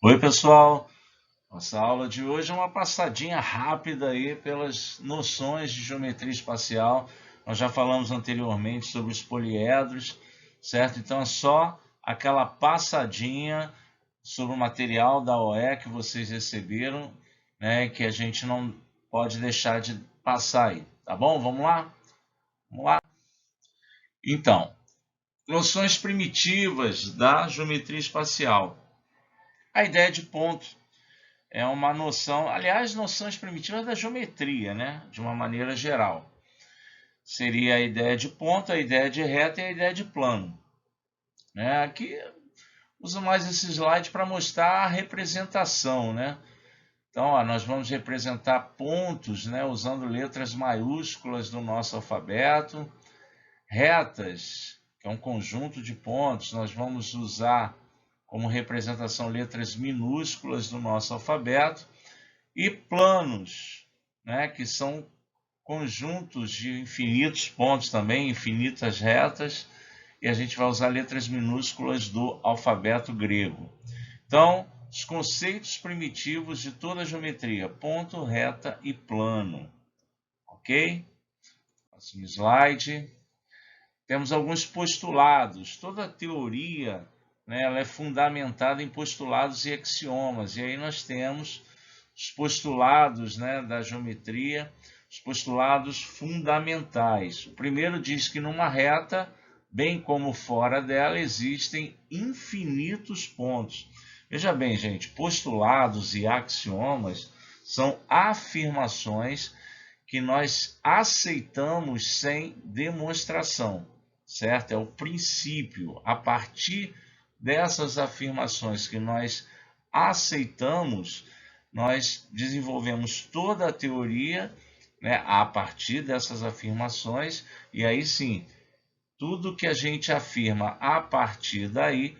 Oi, pessoal. Nossa aula de hoje é uma passadinha rápida aí pelas noções de geometria espacial. Nós já falamos anteriormente sobre os poliedros, certo? Então é só aquela passadinha sobre o material da OE que vocês receberam, né, que a gente não pode deixar de passar aí, tá bom? Vamos lá? Vamos lá. Então, noções primitivas da geometria espacial. A ideia de ponto é uma noção, aliás, noções primitivas da geometria, né? De uma maneira geral. Seria a ideia de ponto, a ideia de reta e a ideia de plano. Né? Aqui uso mais esse slide para mostrar a representação, né? Então, ó, nós vamos representar pontos, né, usando letras maiúsculas do nosso alfabeto. Retas, que é um conjunto de pontos, nós vamos usar como representação letras minúsculas do nosso alfabeto. E planos, né, que são conjuntos de infinitos pontos também, infinitas retas, e a gente vai usar letras minúsculas do alfabeto grego. Então, os conceitos primitivos de toda a geometria, ponto, reta e plano. Ok? Próximo slide. Temos alguns postulados. Toda teoria, né, ela é fundamentada em postulados e axiomas. E aí nós temos os postulados, né, da geometria, os postulados fundamentais. O primeiro diz que numa reta, bem como fora dela, existem infinitos pontos. Veja bem, gente, postulados e axiomas são afirmações que nós aceitamos sem demonstração, certo? É o princípio. A partir dessas afirmações que nós aceitamos, nós desenvolvemos toda a teoria, né, a partir dessas afirmações, e aí sim, tudo que a gente afirma a partir daí,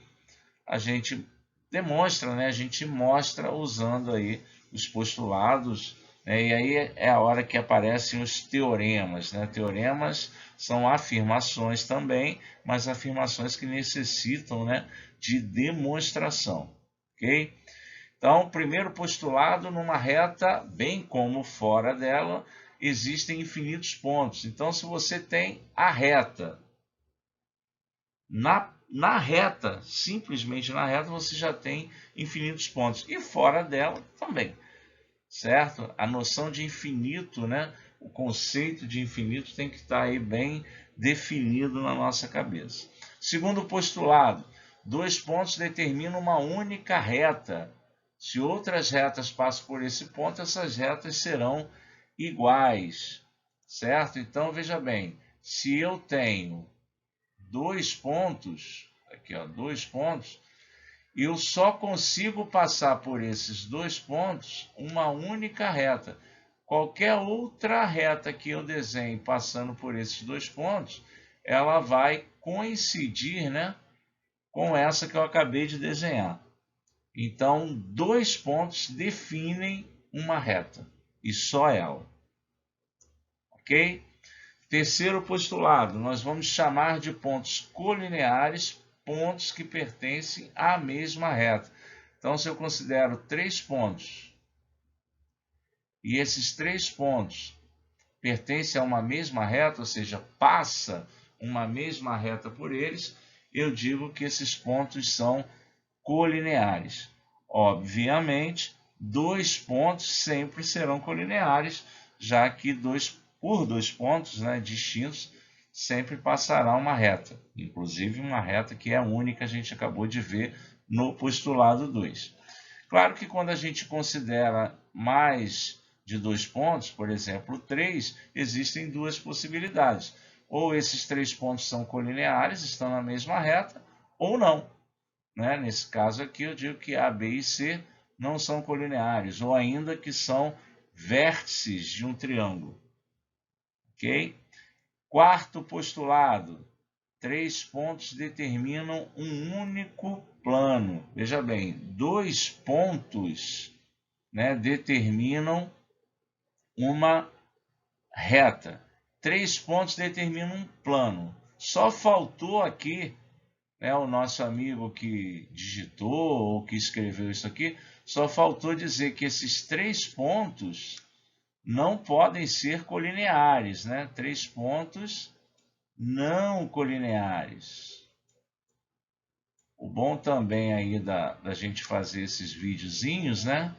a gente demonstra, né, a gente mostra usando aí os postulados, né, e aí é a hora que aparecem os teoremas. Né? Teoremas são afirmações também, mas afirmações que necessitam, né, de demonstração. Ok? Então, primeiro postulado, numa reta, bem como fora dela, existem infinitos pontos. Então, se você tem a reta, na reta, simplesmente na reta, você já tem infinitos pontos. E fora dela também, certo? A noção de infinito, né? O conceito de infinito tem que estar aí bem definido na nossa cabeça. Segundo postulado, dois pontos determinam uma única reta. Se outras retas passam por esse ponto, essas retas serão iguais, certo? Então, veja bem, se eu tenho dois pontos, aqui ó, dois pontos, eu só consigo passar por esses dois pontos uma única reta. Qualquer outra reta que eu desenhe passando por esses dois pontos, ela vai coincidir, né, com essa que eu acabei de desenhar. Então, dois pontos definem uma reta, e só ela. Ok? Terceiro postulado, nós vamos chamar de pontos colineares pontos que pertencem à mesma reta. Então, se eu considero três pontos e esses três pontos pertencem a uma mesma reta, ou seja, passa uma mesma reta por eles, eu digo que esses pontos são colineares. Obviamente, dois pontos sempre serão colineares, já que por dois pontos, né, distintos sempre passará uma reta, inclusive uma reta que é a única, a gente acabou de ver no postulado 2. Claro que quando a gente considera mais de dois pontos, por exemplo, 3, existem duas possibilidades. Ou esses três pontos são colineares, estão na mesma reta, ou não. Né? Nesse caso aqui, eu digo que A, B e C não são colineares, ou ainda que são vértices de um triângulo. Ok? Quarto postulado: três pontos determinam um único plano. Veja bem, dois pontos, né, determinam uma reta. Três pontos determinam um plano. Só faltou aqui né, o nosso amigo que digitou ou que escreveu isso aqui, só faltou dizer que esses 3 pontos não podem ser colineares, né? 3 pontos não colineares. O bom também aí da gente fazer esses videozinhos, né?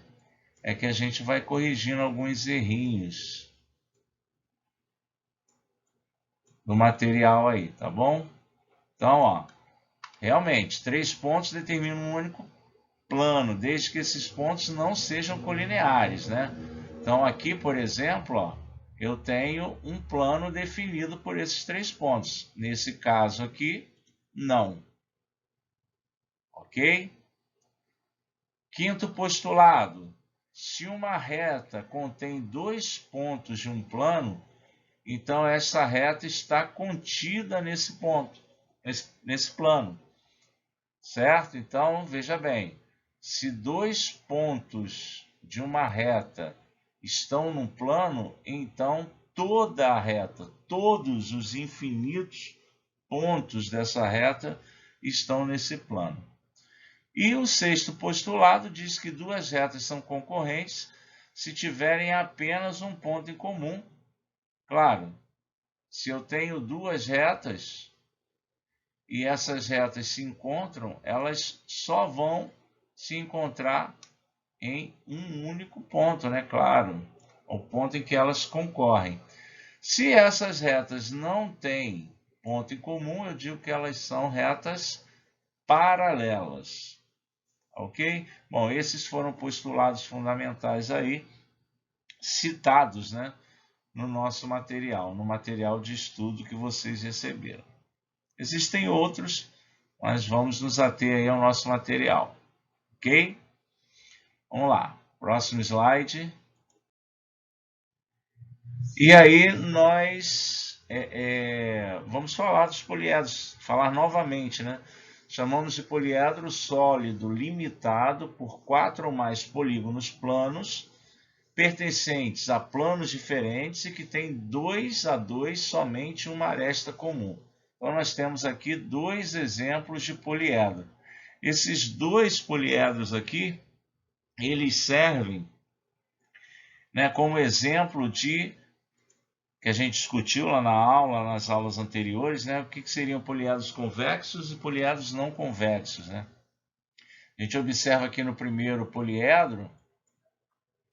É que a gente vai corrigindo alguns errinhos no material aí, tá bom? Então, ó, realmente, 3 pontos determinam um único plano, desde que esses pontos não sejam colineares, né? Então, aqui, por exemplo, ó, eu tenho um plano definido por esses 3 pontos. Nesse caso aqui, não. Ok? Quinto postulado. Se uma reta contém 2 pontos de um plano, então essa reta está contida nesse ponto, nesse plano. Certo? Então, veja bem, se 2 pontos de uma reta estão num plano, então toda a reta, todos os infinitos pontos dessa reta estão nesse plano. E o sexto postulado diz que 2 retas são concorrentes se tiverem apenas um ponto em comum. Claro, se eu tenho 2 retas e essas retas se encontram, elas só vão se encontrar em um único ponto, né? Claro, o ponto em que elas concorrem. Se essas retas não têm ponto em comum, eu digo que elas são retas paralelas. Ok? Bom, esses foram postulados fundamentais aí, citados, né, no nosso material, no material de estudo que vocês receberam. Existem outros, mas vamos nos ater aí ao nosso material. Ok? Vamos lá. Próximo slide. E aí nós vamos falar dos poliedros, falar novamente, né? Chamamos de poliedro sólido limitado por 4 ou mais polígonos planos, pertencentes a planos diferentes e que tem 2 a 2 somente uma aresta comum. Então nós temos aqui 2 exemplos de poliedro. Esses 2 poliedros aqui, eles servem, né, como exemplo de que a gente discutiu lá na aula, nas aulas anteriores, né, o que seriam poliedros convexos e poliedros não convexos, né? A gente observa aqui no primeiro poliedro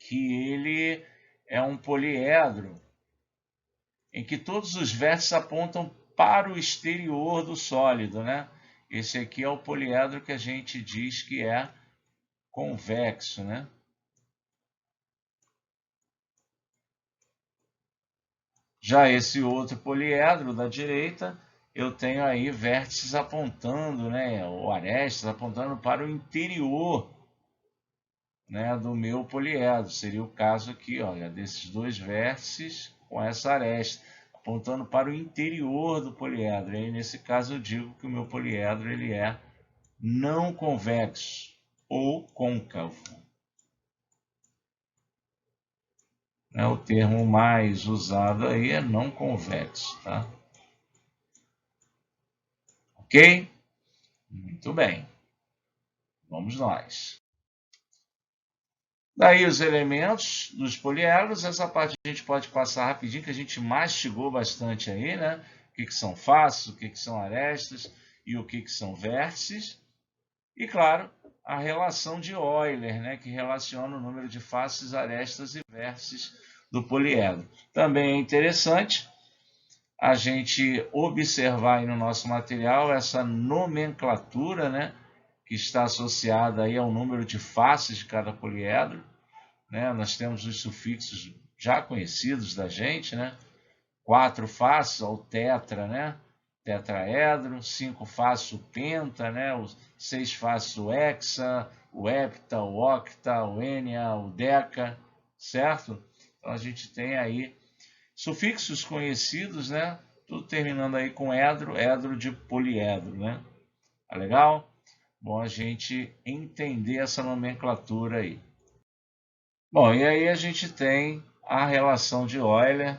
que ele é um poliedro em que todos os vértices apontam para o exterior do sólido, né? Esse aqui é o poliedro que a gente diz que é convexo, né? Já esse outro poliedro da direita, eu tenho aí vértices apontando, né, ou arestas apontando para o interior, né, do meu poliedro. Seria o caso aqui, olha, desses 2 vértices com essa aresta, apontando para o interior do poliedro. E aí, nesse caso, eu digo que o meu poliedro ele é não convexo ou côncavo. O termo mais usado aí é não convexo, tá? Ok? Muito bem. Vamos nós. Daí os elementos dos poliedros, essa parte a gente pode passar rapidinho, que a gente mastigou bastante aí, né? O que são faces, o que são arestas e o que são vértices. E, claro, a relação de Euler, né? Que relaciona o número de faces, arestas e vértices do poliedro. Também é interessante a gente observar aí no nosso material essa nomenclatura, né? Que está associada aí ao número de faces de cada poliedro, né? Nós temos os sufixos já conhecidos da gente, né? 4 faces, o tetra, né? Tetraedro, 5 faces o penta, né? 6 faces o hexa, o hepta, o octa, o enia, o deca, certo? Então a gente tem aí sufixos conhecidos, né? Tudo terminando aí com edro, edro de poliedro, né? Tá legal? Bom a gente entender essa nomenclatura aí. Bom, e aí a gente tem a relação de Euler,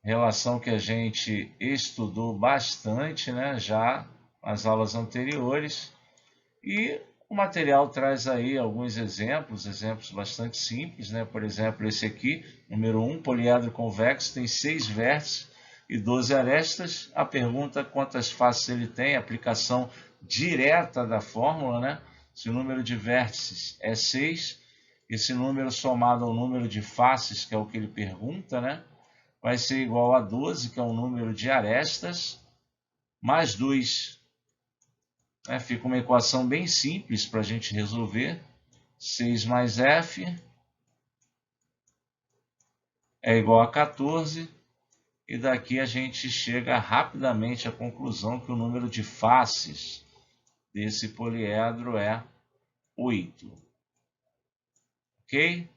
relação que a gente estudou bastante, né? Já nas aulas anteriores. E o material traz aí alguns exemplos bastante simples, né? Por exemplo, esse aqui, número 1, poliedro convexo, tem 6 vértices e 12 arestas. A pergunta quantas faces ele tem, aplicação direta da fórmula, né? Se o número de vértices é 6, esse número somado ao número de faces, que é o que ele pergunta, né? Vai ser igual a 12, que é o número de arestas, mais 2. Fica uma equação bem simples para a gente resolver. 6 mais f é igual a 14. E daqui a gente chega rapidamente à conclusão que o número de faces desse poliedro é 8. Ok?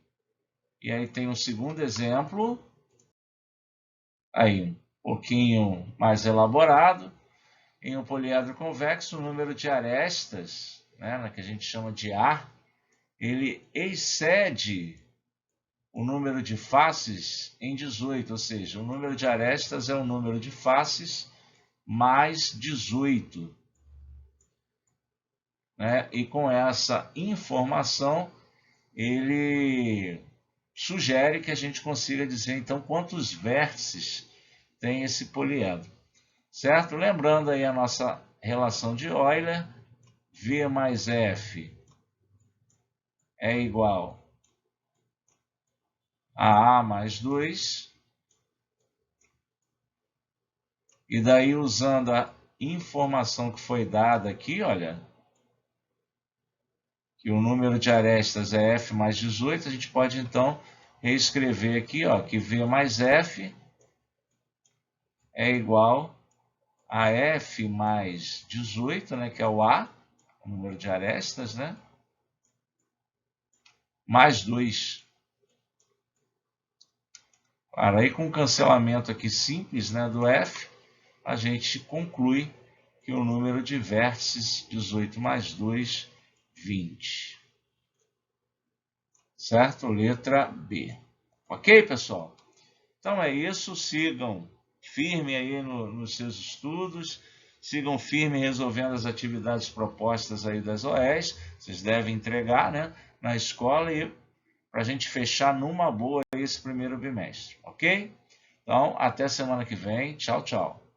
E aí tem um segundo exemplo, aí um pouquinho mais elaborado. Em um poliedro convexo, o número de arestas, né, que a gente chama de A, ele excede o número de faces em 18, ou seja, o número de arestas é o número de faces mais 18. Né? E com essa informação, ele sugere que a gente consiga dizer, então, quantos vértices tem esse poliedro. Certo? Lembrando aí a nossa relação de Euler, V mais F é igual a mais 2. E daí, usando a informação que foi dada aqui, olha, que o número de arestas é F mais 18, a gente pode então reescrever aqui, ó, que V mais F é igual a F mais 18, né, que é o A, o número de arestas, né, mais 2. Claro, aí com o cancelamento aqui simples, né, do F, a gente conclui que o número de vértices, 18 mais 2, 20. Certo? Letra B. Ok, pessoal? Então é isso, sigam firme aí nos seus estudos, sigam firme resolvendo as atividades propostas aí das OEs, vocês devem entregar, né, na escola, e para a gente fechar numa boa esse primeiro bimestre, ok? Então, até semana que vem, tchau, tchau.